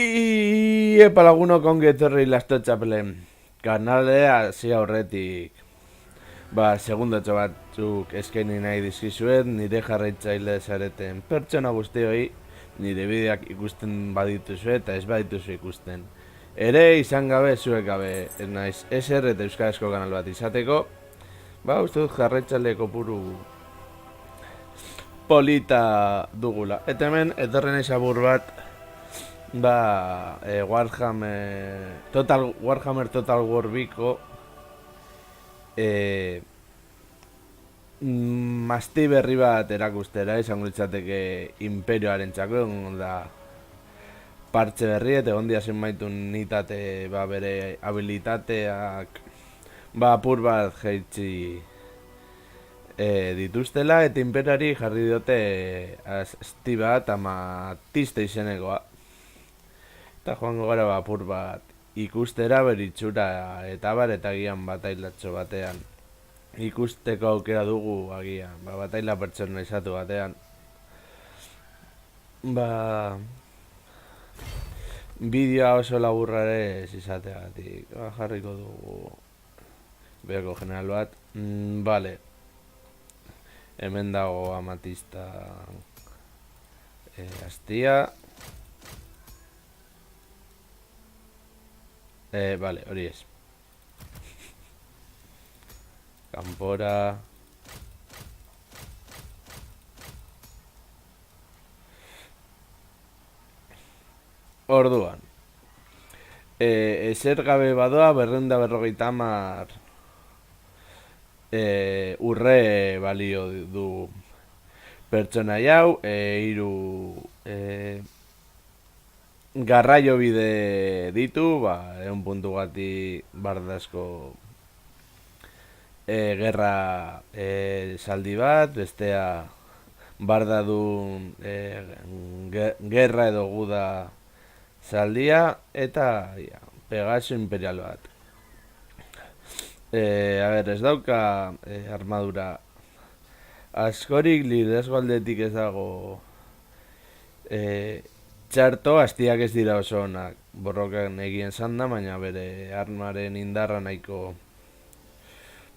Epa lagunok ongi etorri lasto txapelen kanalea hasi aurretik. Segundotxo batzuk eskaini nahi dizkizuet nire jarraitzaile zareten pertsona guztioi nire bideak ikusten badituzu eta ez badituzu ikusten. Ere izan gabe zuek gabe ez naiz SR eta Euskarazko kanal bat izateko, uste dut jarraitzaile kopuru polita dugula. Eta hemen etorri naiz apur bat Warhammer Total War Biko masti berri bat erakustera izango litzateke imperioaren txako egon da partxe berri eta egon dia zenbaitu unitate bere habilitateak apur bat jaitsi dituztela eta imperiari jarri diote asti bat amatiste izenekoa. Eta joango gara apur bat ikustera beritxura eta eta agian batailatxo batean ikusteko aukera dugu agian, bataila pertsonalizatu batean. Bideoa oso laburra ere ez izateagatik, jarriko dugu behako general bat. Vale, hemen dago amatista astia. Vale, hori ez. Kanpora. Orduan. Ezer gabe badoa 250 urre balio du pertsona hau, hiru garraio bide ditu, egun puntu gati bardazko gerra saldi bat, bestea bardadun gerra edo guda saldia, eta Pegaso imperial bat. Ez dauka armadura askorik, liderazgo aldetik ez dago txarto, astiak ez dira oso onak borrokan egien zanda, baina bere armaren indarra nahiko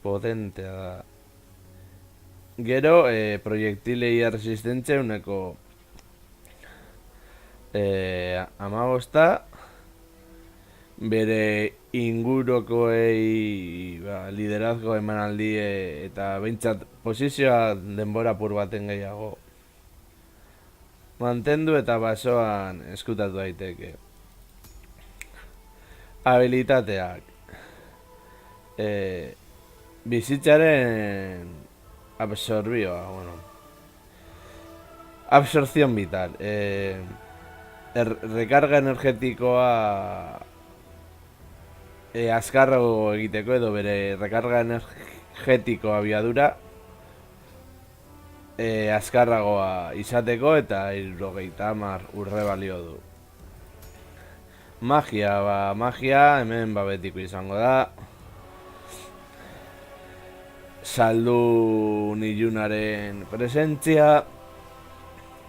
potentea da. Gero, proiektilei resistentzia uneko 15, bere ingurokoei liderazgo emanaldi eta behintzat posizioa denbora apur baten gehiago mantendu eta basoan eskutatu daiteke. Habilitateak bizitzaren absorción vital, rekarga energetikoa azkarrago egiteko edo bere rekarga energetiko abiadura azkarragoa izateko eta 70 urre balio du. Magia hemen betiko izango da. Saldu nilunaren presentzia,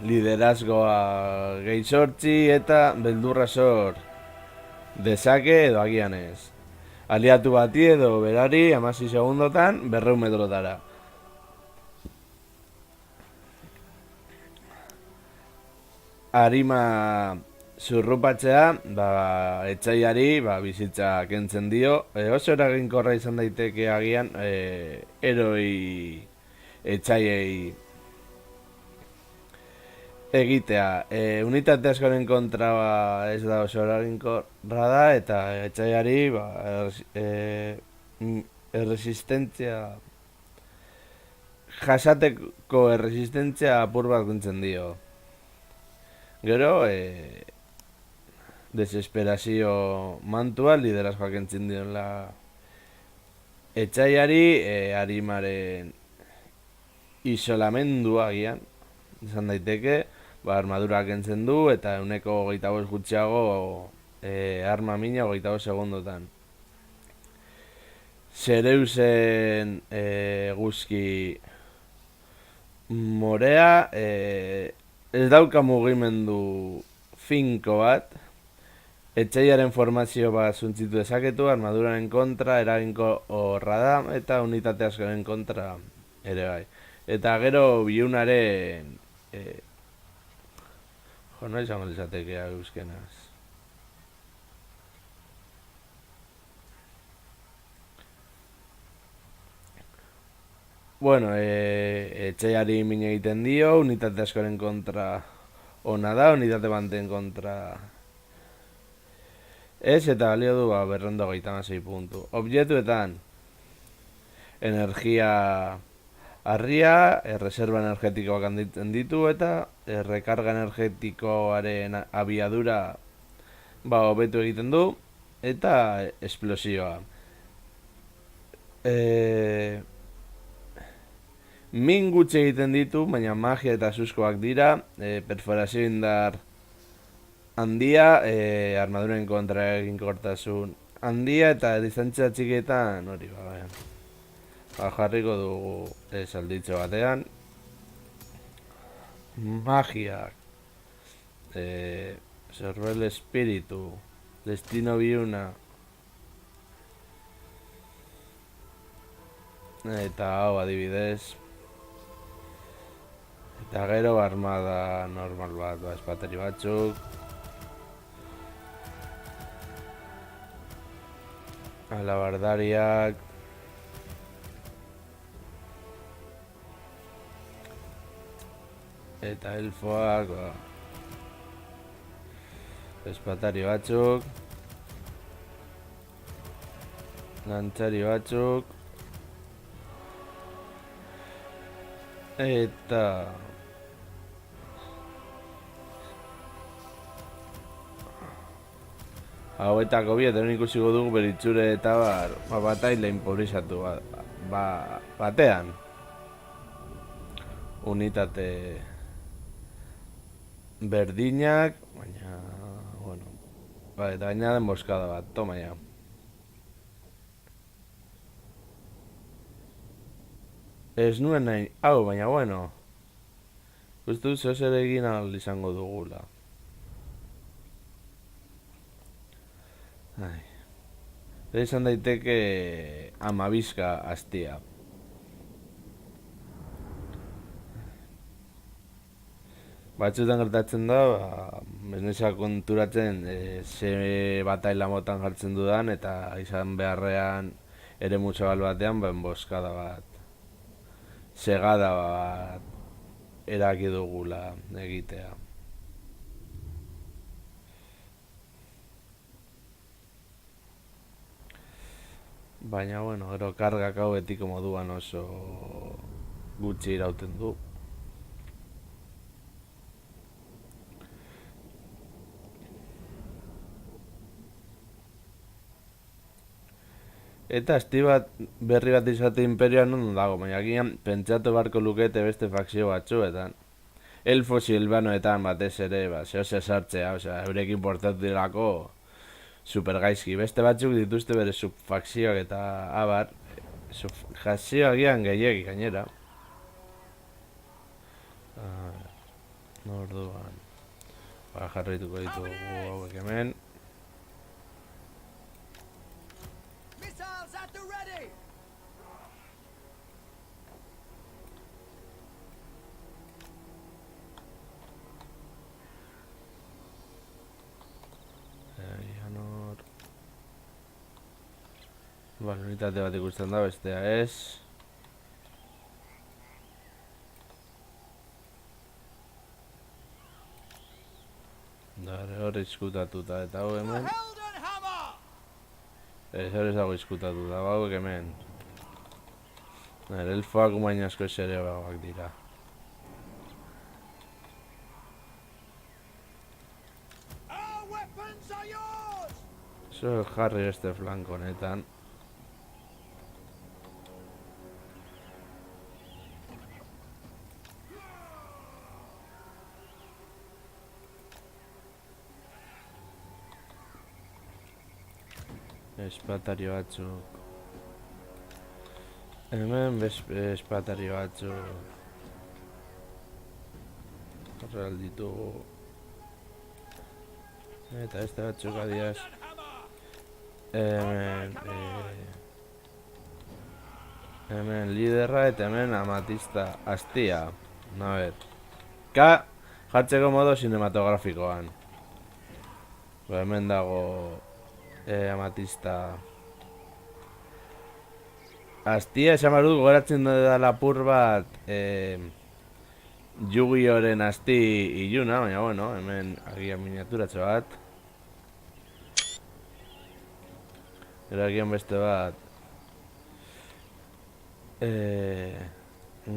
liderazgoa gehi sortzi eta beldurra sor dezake edo agian ez. Aliatu bati edo berari 16 segundotan 200 metrotara. Arima zurrupatzea, etxaiari bizitza kentzen dio. Oso eraginkorra izan daiteke agian eroi etxaiei egitea. Unitate askoren kontra ez da oso eraginkorra da eta etxaiari erresistentzia jasateko erresistentzia apur bat kentzen dio. Gero, desesperazio mantua liderazgoak entzin diola etxaiari, arimaren isolamendua agian izan daiteke, armadurak entzen du eta uneko 25 gutxiago arma mina 25 segundotan. Zereusen guzki morea ez dauka mugimendu finko bat, Etxeiaren formazio bat zuntzitu dezaketu, armaduraren kontra eraginko horra da, eta unitate askoren kontra ere bai. Eta gero biunaren... jo, no izango lizatekea euskenaz. Bueno, etxeiari min egiten dio, unitate askoren kontra ona da, unitate banten kontra ez, eta balio du berrendo gaita 6 puntu. Objektuetan, energia harria, reserva energetikoak handitzen ditu, eta rekarga energetikoaren abiadura hobetu egiten du, eta esplosioa. Min gutxi egiten ditu, baina magia eta suskoak dira, perforazio indar handia, armaduren kontra eginkortasun handia, eta distantzia txikietan hori jarriko dugu salditxo batean. Magiak, Sorbel espiritu, destino biuna, eta hau adibidez. Eta gero armada normal bat, espateri batzuk. Alabardariak. Eta elfoak, espatari batzuk. Lantzari batzuk. Eta... hauetako bi, eta ikusiko dugu beritxure eta bataila improvisatu batean. Unitate berdinak, baina, bueno, eta baina den boskada bat, toma ya. Ez nuen nahi, hau, baina, bueno, uste dut zehoz ere egin ahal izango dugula. Ere izan daiteke amabizka hastia. Batzutan gertatzen da, ez nezak konturatzen ze bataila motan jartzen dudan, eta izan beharrean ere zabal batean, boskada bat, segada bat eraki dugula egitea. Baina, bueno, gero kargak hau betiko moduan oso gutxi irauten du. Eta esti bat berri bat izate imperioan non dago, baina gian pentsatu barko lukete beste fakzio batzuetan. Elfo silbanoetan batez ere, zehose sartzea, eurekin portatu dirako super gaizki. Beste batzuk dituzte bere subfakzioak eta abar, subfakzioak gian gehiagik gainera. Orduan, jarrituko ditugu hauek hemen. Bale, unitate bat ikusten da, bestea ez. Dare hori izkutatuta eta hau hemen. Ez hori zago izkutatuta, hau hemen. Elfoak umain asko ere bauak dira. Zo jarri beste flanko honetan. Espatari batzuk. Hemen espatari batzuk. Horrel ditugu. Eta beste batzuk adiaz. Hemen... hemen liderra eta hemen amatista astia. A ver. Jartzeko modo cinematografikoan. Hemen dago... amatista... Astia esan barut gogoratzen da lapur bat... Yu-Gi-Ohren asti iluna, baina bueno, hemen agian miniaturatxo bat. Gero agian beste bat...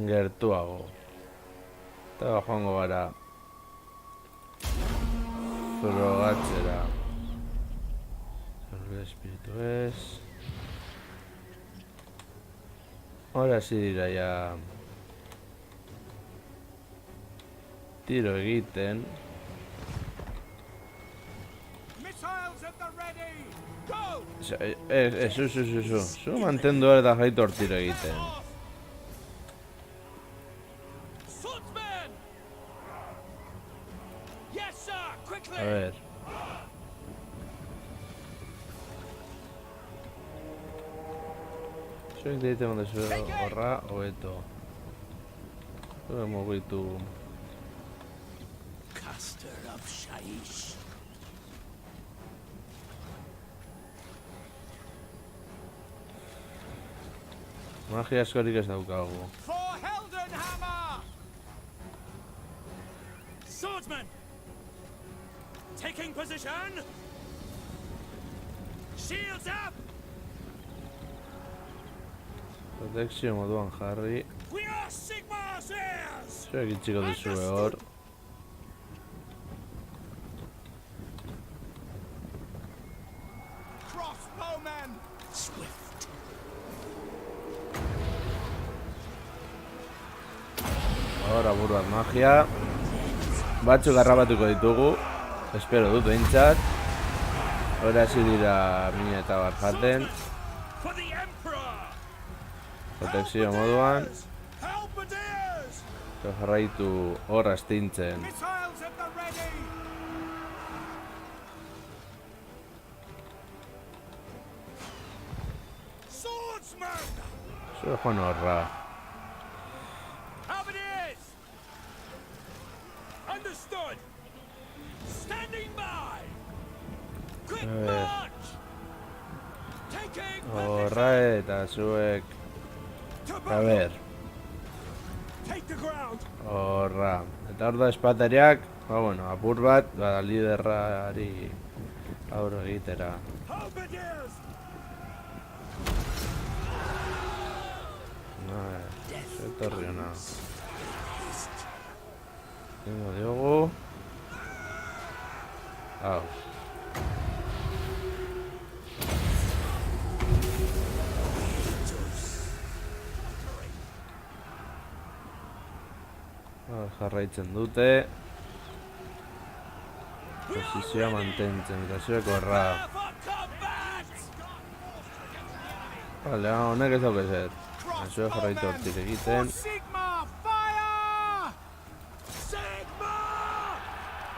gertuago. Eta joango gara... frogatzera. Zorbe espiritu ez... Ahora sí dira ya... tiro egiten. Zu mantendu eta jaitu hor tiro egiten. A ver. Zuek egiten onde zuen horra, hobeto. Zuek mugitu... Magia askorik ez daukagu. Swordsman! Taking position! Shields up! Protekzio moduan jarri. We are Sigmar's heirs! Zuek itxiko duzue hor. Crossbowmen! Swift! Hora buruak magia. Batzuk garrabatuko ditugu. Espero dut behintzat. Hora hasi dira mina eta bar jaten. Protekzio moduan. Eta jarraitu horra astintzen. Zure joan horra. Horra eta zuek... A ver... Horra... Eta hor da espatariak... Ba bueno, apur bat... Ba liderrari... Aurro egitera... Zetorri hona... Tengo diogu... Hau... Jarraitzen dute. Posizioa mantentzen, eta zuek horra. Vale, honek ez dauk ezer. Zuek jarraitu hortik egiten.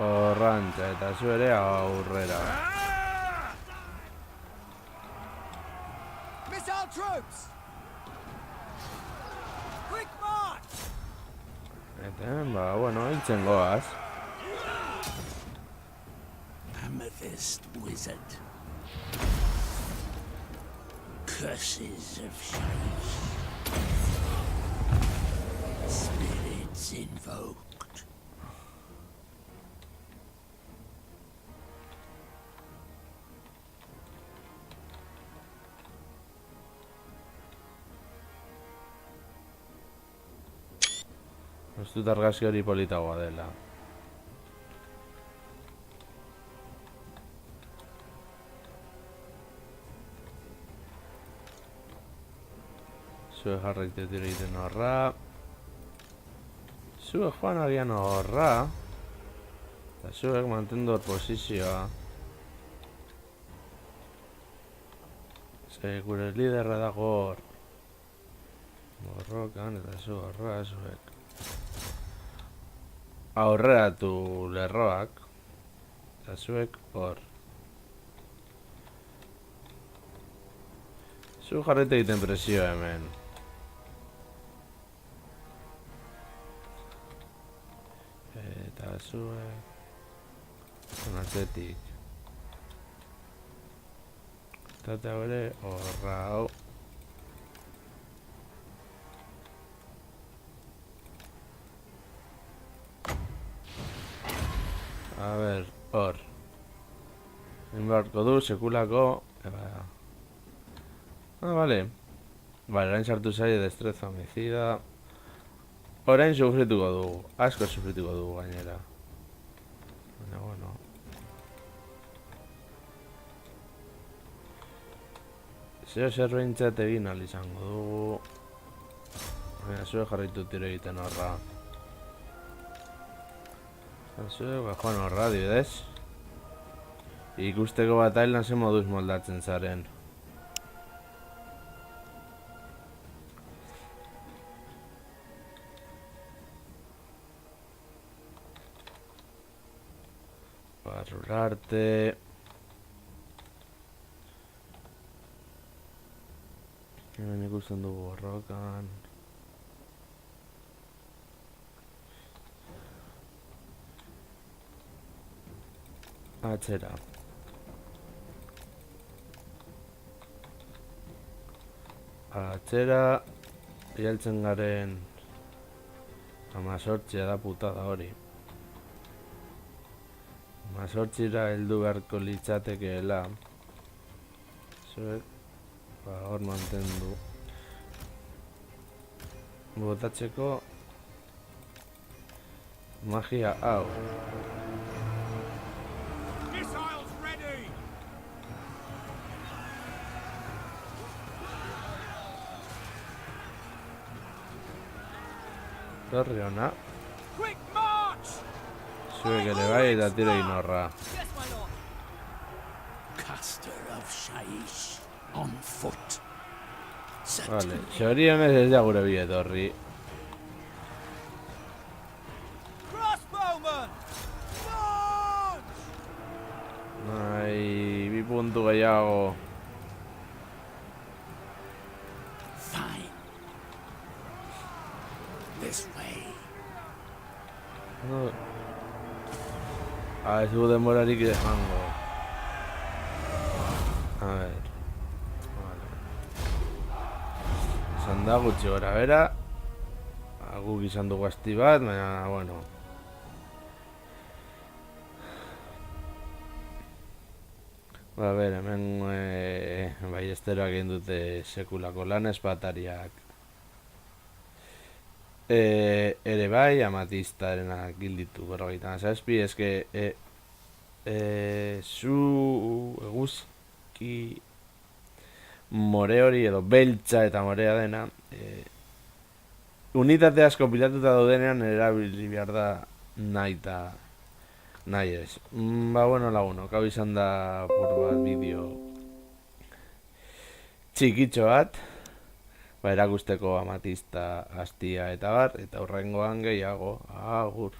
Horrantza, eta zu ere aurrera. Eta, ba, bueno, hiltzen goaz. Amethyst wizard. Curses of Shaiish. Spirits invoked. Ez dut argazki hori politagoa dela. Zuek jarraitu tira egiten horra. Zuek joan agian horra. Eta zuek mantendu hor posizioa. Ze gure liderra dago hor. Borrokan eta zu horra zuek. Aurreratu lerroak. Eta zuek hor. Zu jarrete egiten presio hemen. Eta zuek... Atzetik. Eta bere horra hau. A ber, hor. Inbarko du, sekulako... vale. Vale, orain sartu zaie destreza homicida. Orain sufrituko dugu. Asko sufrituko dugu gainera. Bueno. Zeo zerbeintzat egin ahal izango dugu. Zue jarraitu tiro egiten horra. Zue, joan horra, dibidez. Ikusteko batailan ze moduz moldatzen zaren. Barrurarte. Hemen ikusten dugu borrokan. Atzera. Atzera. Ialtzen garen 18 da putada hori. 18ra heldu beharko litzatekeela. Zuek, hor mantendu. Botatzeko magia hau. Missiles ready! Torri ona. Quick march! Zuek ere bai eta tiro inorra. Caster of Shaish on foot. Vale, xorionez ez da gure bi etorri. Crossbowman! Launch! Ai, bi puntu gehiago. Fine. This way. Ez dugu denborarik dejango. A ver. Vale. Esan da gutxi gora bera. Guk izan dugu asti bat, baina, bueno. Ba, ber, hemen bai esteroak egin dute sekulako lan espatariak. Ere bai, amatistaren gilditu berrogeita zazpi, eske zu eguzki more hori edo beltza eta morea dena unitate asko pilatuta daudenean erabili behar da nahi ez. Ba, bueno, lagunok, hau izan da pur bat bideo txikitxo bat, ba, erakusteko amatista astia eta bar, eta hurrengoan gehiago, agur.